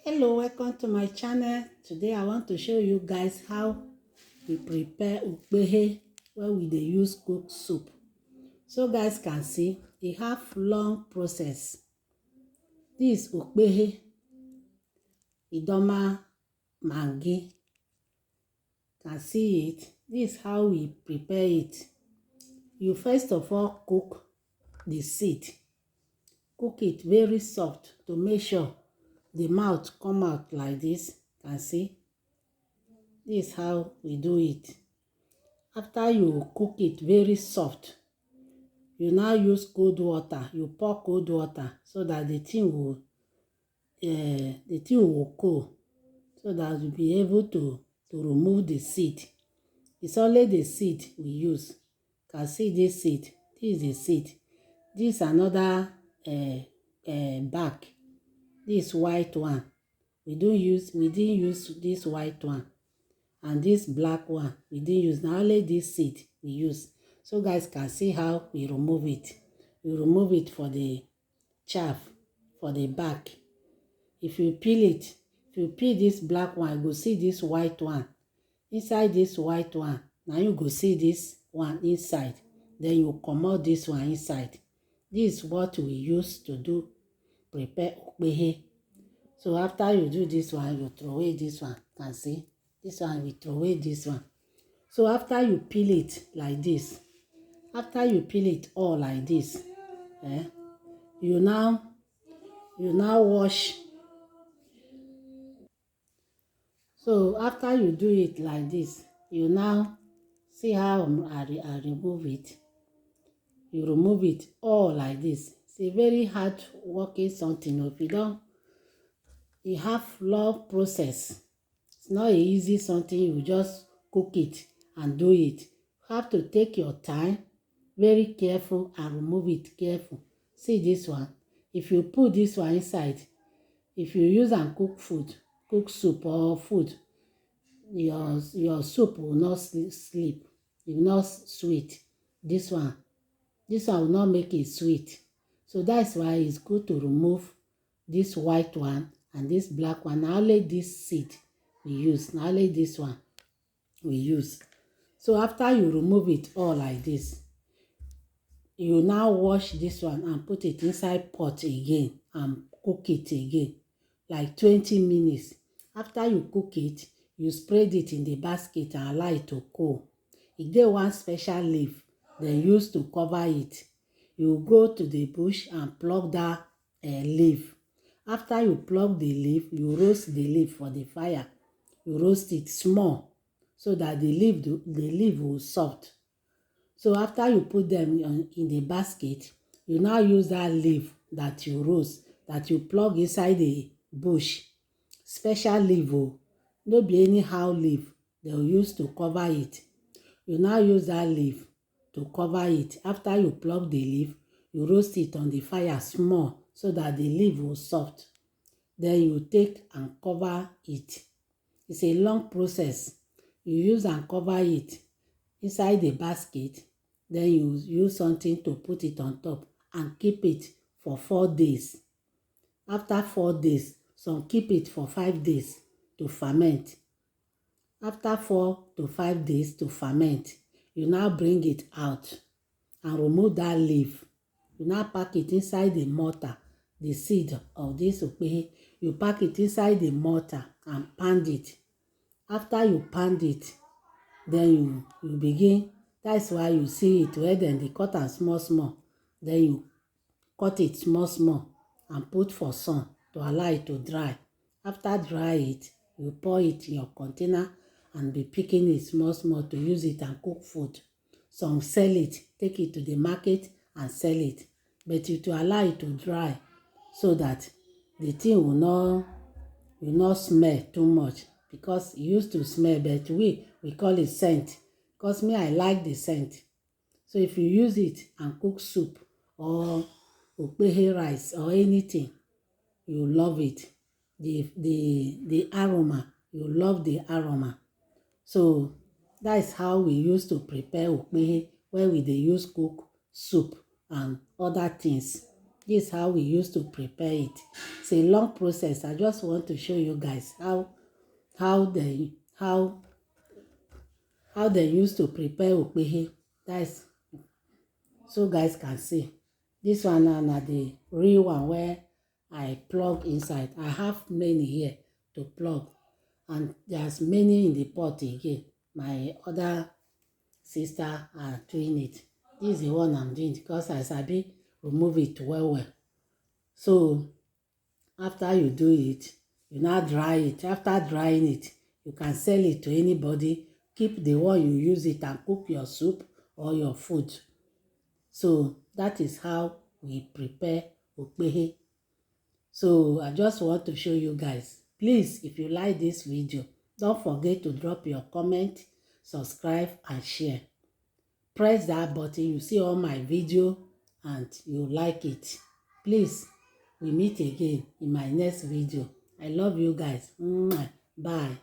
Hello, welcome to my channel. Today I want to show you guys how we prepare okpeh when we dey use cook soup. So guys can see e have long process. This okpeh, idoma, mangi. Can see it. This is how we prepare it. You first of all cook the seed. Cook it very soft to make sure the mouth come out like this. Can see. This is how we do it. After you cook it very soft, you now use cold water. You pour cold water so that the thing will cool, so that you'll be able to remove the seed. It's only the seed we use. You can see this seed. This is the seed. This is another back. This white one. We didn't use this white one. And this black one we didn't use. Now only this seed we use. So guys can see how we remove it. We remove it for the chaff, for the back. If you peel this black one, you go see this white one. Inside this white one, now you go see this one inside. Then you comot this one inside. This is what we use to prepare okpeh. So after you do this one, you throw away this one. Can see this one, we throw away this one. So after you peel it like this, after you peel it all like this, you now wash. So after you do it like this, you now see how I remove it. You remove it all like this. It's a very hard working something. If you don't, you have long process. It's not an easy something. You just cook it and do it. You have to take your time, very careful, and remove it careful. See this one. If you put this one inside, if you use and cook soup or food, your soup will not sleep. It will not sweet. This one will not make it sweet. So that's why it's good to remove this white one and this black one. Now only this seed we use. Now only this one we use. So after you remove it all like this, you now wash this one and put it inside pot again and cook it again like 20 minutes. After you cook it, you spread it in the basket and allow it to cool. You get one special leaf they use to cover it. You go to the bush and pluck that leaf. After you pluck the leaf, you roast the leaf for the fire. You roast it small so that the leaf will soft. So after you put them in the basket, you now use that leaf that you roast, that you plug inside the bush. Special leaf, no be anyhow leaf they will use to cover it. You now use that leaf to cover it. After you plug the leaf, you roast it on the fire small so that the leaf will soft. Then you take and cover it. It's a long process. You use and cover it inside the basket. Then you use something to put it on top and keep it for 4 days. After 4 days, some keep it for 5 days to ferment. After 4 to 5 days to ferment, you now bring it out and remove that leaf. You now pack it inside the mortar. The seed of this okpeh, you pack it inside the mortar and pound it. After you pound it, then you begin. That's why you see it where then they cut am small. Then you cut it small and put for sun to allow it to dry. After dry it, you pour it in your container and be picking it small to use it and cook food. Some sell it, take it to the market and sell it. But you to allow it to dry so that the thing will not smell too much, because it used to smell, but we call it scent. Because me, I like the scent. So if you use it and cook soup or okpeh rice or anything, you love it. The aroma, you love the aroma. So that's how we used to prepare okpeh when we dey use cook soup and other things. This is how we used to prepare it. It's a long process. I just want to show you guys how they how they used to prepare okpeh. That's so guys can see. This one na the real one where I plug inside. I have many here to plug, and there's many in the pot again. My other sister are doing it. This is the one I'm doing because I sabi remove it well. So after you do it, you now dry it. After drying it, you can sell it to anybody. Keep the one you use it and cook your soup or your food. So that is how we prepare okpeh. So I just want to show you guys. Please, if you like this video, don't forget to drop your comment, subscribe and share. Press that button, you see all my video and you like it. Please, we meet again in my next video. I love you guys. Bye.